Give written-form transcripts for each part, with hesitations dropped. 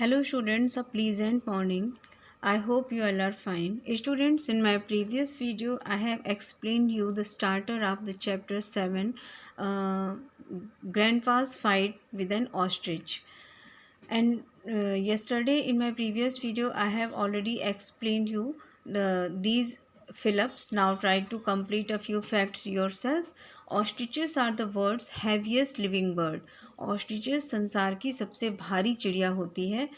Hello students, a pleasant morning. I hope you all are fine. Students, in my previous video, I have explained you the starter of the chapter 7, uh, Grandpa's fight with an ostrich. And yesterday in my previous video, I have already explained you these fill-ups. Now try to complete a few facts yourself. Ostriches are the world's heaviest living bird. Ostriches संसार की सबसे भारी चिड़िया होती है.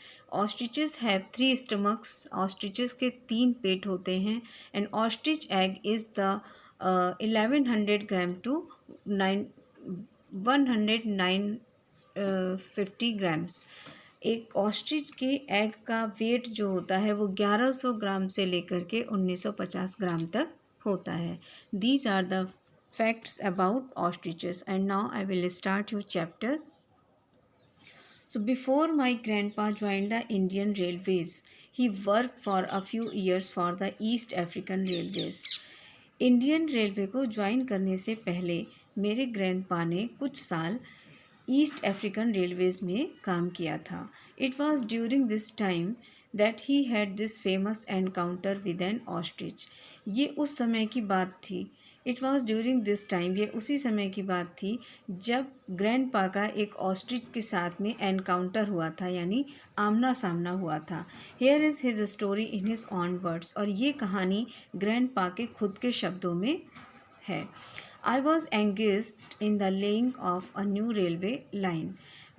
Ostriches have 3 stomachs. Ostriches के 3 पेट होते हैं. An ostrich egg is the 1100 gram to 150 grams. एक ऑस्ट्रिच के एग का वेट जो होता है वो 1100 ग्राम से लेकर के 1950 ग्राम तक होता है. These are the facts about ostriches, and now I will start your chapter. So before my grandpa joined the Indian Railways, he worked for a few years for the East African Railways. Indian railway को join करने से पहले मेरे grandpa ने कुछ साल east African Railways में काम किया था. It was during this time that he had this famous encounter with N ostrich. ये उस समय की बात थी. It was during this time, ये उसी समय की बात थी जब ग्रैंडपा का एक ऑस्ट्रिच के साथ में एनकाउंटर हुआ था, यानी आमना सामना हुआ था. Here is his story in his on words. और ये कहानी ग्रैंडपा के खुद के शब्दों में है. I was engaged in the laying of a new railway line.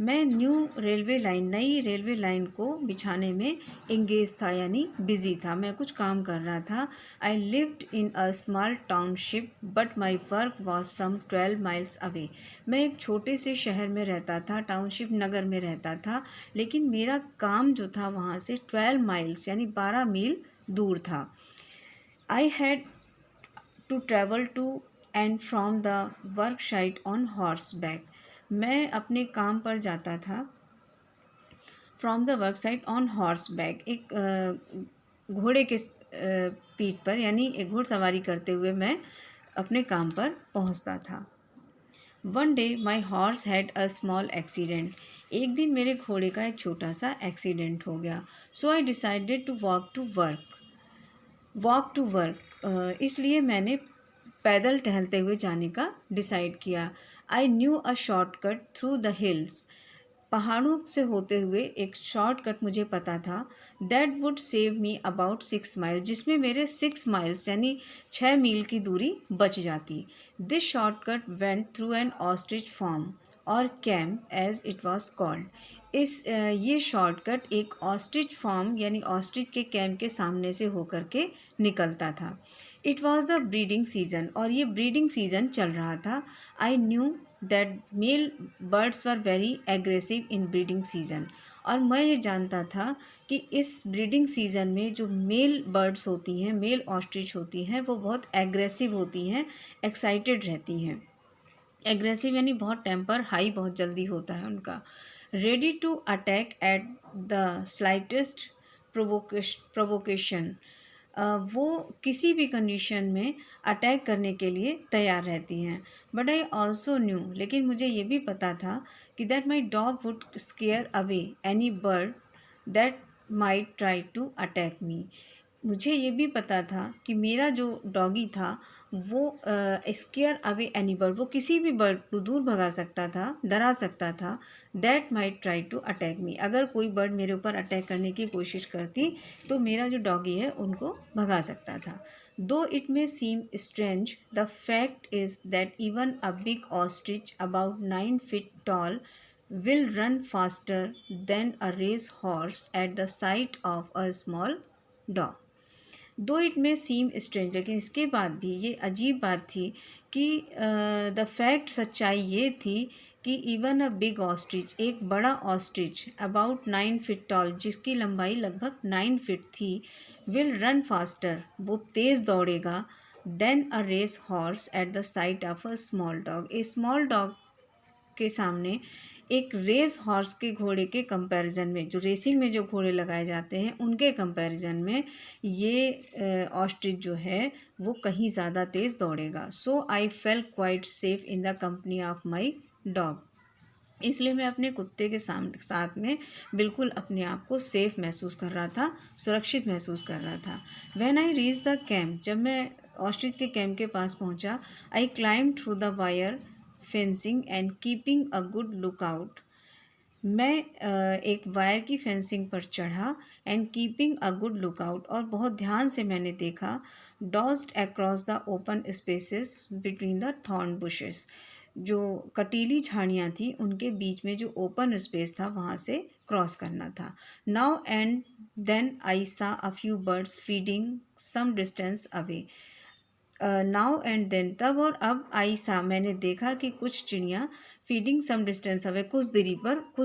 मैं नई रेलवे लाइन को बिछाने में एंगेज था, यानी बिजी था. मैं कुछ काम कर रहा था. I lived in a small township but my work was some 12 miles away. मैं एक छोटे से शहर में रहता था, टाउनशिप नगर में रहता था, लेकिन मेरा काम जो था वहाँ से 12 माइल्स यानी 12 मील दूर था. I had to travel to and from the work site on horse back. मैं अपने काम पर जाता था from the work site on horse back. एक घोड़े के पीठ पर, यानी एक घुड़सवारी करते हुए मैं अपने काम पर पहुंचता था. One day my horse had a small accident. एक दिन मेरे घोड़े का एक छोटा सा एक्सीडेंट हो गया. So I decided to walk to work. इसलिए मैंने पैदल टहलते हुए जाने का डिसाइड किया. I knew a shortcut through the hills. पहाड़ों से होते हुए एक शॉर्टकट मुझे पता था. That would save me about 6 mile, जिसमें मेरे 6 माइल्स यानी 6 मील की दूरी बच जाती. This shortcut went through an ostrich farm or camp as it was called. ये शॉर्टकट एक ऑस्ट्रिच फार्म यानी ऑस्ट्रिच के कैम्प के सामने से होकर के निकलता था. It was the breeding season, और ये ब्रीडिंग सीजन चल रहा था. I knew that male birds were very aggressive in breeding season. और मैं ये जानता था कि इस ब्रीडिंग सीजन में जो मेल बर्ड्स होती हैं, मेल ऑस्ट्रिच होती हैं, वो बहुत एग्रेसिव होती हैं, एक्साइटेड रहती हैं. एग्रेसिव यानी बहुत टेम्पर हाई बहुत जल्दी होता है उनका. Ready to attack at the slightest provocation. वो किसी भी कंडीशन में अटैक करने के लिए तैयार रहती हैं. बट आई ऑल्सो न्यू, लेकिन मुझे ये भी पता था कि that my dog would scare away any bird that might try to attack me. मुझे ये भी पता था कि मेरा जो डॉगी था वो स्केयर अवे एनी बर्ड, वो किसी भी बर्ड को दूर भगा सकता था, डरा सकता था. That might try to attack me. अगर कोई बर्ड मेरे ऊपर अटैक करने की कोशिश करती तो मेरा जो डॉगी है उनको भगा सकता था. Though it may seem strange, the fact is that even a big ostrich about 9 feet tall will run faster than a race horse at the sight of a small dog. दो it में सीम strange, लेकिन इसके बाद भी ये अजीब बात थी कि द फैक्ट, सच्चाई ये थी कि इवन अ बिग ऑस्ट्रिच, एक बड़ा ऑस्ट्रिच अबाउट 9 feet टॉल, जिसकी लंबाई लगभग 9 feet थी, विल रन फास्टर, वो तेज़ दौड़ेगा, than a race horse at the sight of a small dog. A small dog के सामने एक रेस हॉर्स के घोड़े के कंपैरिजन में, जो रेसिंग में जो घोड़े लगाए जाते हैं उनके कंपैरिजन में ये ऑस्ट्रिच जो है वो कहीं ज़्यादा तेज़ दौड़ेगा. So I felt quite safe in the company of my dog. इसलिए मैं अपने कुत्ते के साथ में बिल्कुल अपने आप को सेफ़ महसूस कर रहा था, सुरक्षित महसूस कर रहा था। When I reach the camp, जब मैं ऑस्ट्रिच के कैंप के पास पहुंचा, I climb through the wire fencing and keeping a good look out. मैं एक वायर की फेंसिंग पर चढ़ा and keeping a good look out, और बहुत ध्यान से मैंने देखा, dodged across the open spaces between the thorn bushes. जो कटीली झाड़ियाँ थी उनके बीच में जो ओपन स्पेस था वहाँ से क्रॉस करना था। Now and then I saw a few birds feeding some distance away. Now and then, तब और अब, आई सा मैंने देखा कि कुछ चिड़ियाँ फीडिंग सम डिस्टेंस अवे, कुछ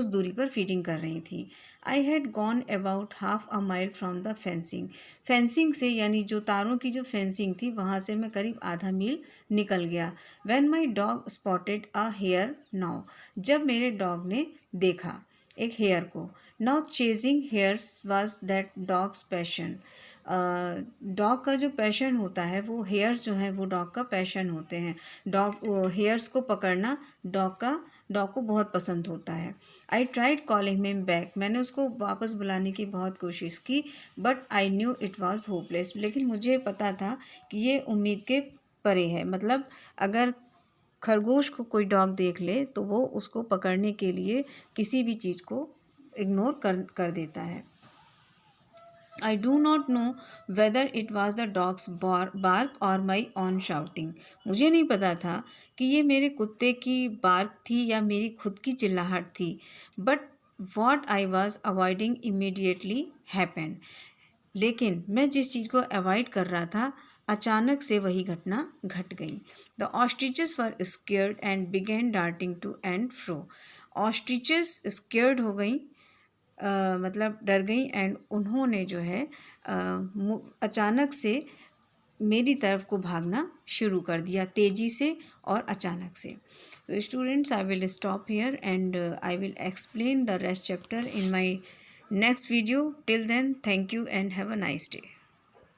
दूरी पर फीडिंग कर रही थी। I had gone about half a mile from the fencing से, यानी जो तारों की जो फेंसिंग थी वहाँ से मैं करीब आधा मील निकल गया। When my dog spotted a hare now, जब मेरे डॉग ने देखा एक हेयर को। Now chasing hares was that dog's passion. Dog का जो पैशन होता है वो हेयर्स जो है वो डॉग का पैशन होते हैं। डॉग हेयर्स को पकड़ना डॉग को बहुत पसंद होता है। I tried calling him back, मैंने उसको वापस बुलाने की बहुत कोशिश की, but I knew it was hopeless, लेकिन मुझे पता था कि ये उम्मीद के परे है। मतलब अगर खरगोश को कोई डॉग देख ले तो वो उसको पकड़ने के लिए किसी भी चीज़ को इग्नोर कर देता है। I do not know whether it was the dog's bark or my own shouting. मुझे नहीं पता था कि ये मेरे कुत्ते की बार्क थी या मेरी खुद की चिल्लाहट थी। But what I was avoiding immediately happened. लेकिन मैं जिस चीज़ को अवॉइड कर रहा था अचानक से वही घटना घट गई। The ostriches were scared and began darting to and fro. Ostriches scared हो गई, मतलब डर गई, एंड उन्होंने जो है अचानक से मेरी तरफ को भागना शुरू कर दिया, तेज़ी से और अचानक से। तो students, I will stop here and I will explain the rest chapter in my next video. Till then, thank you and have a nice day.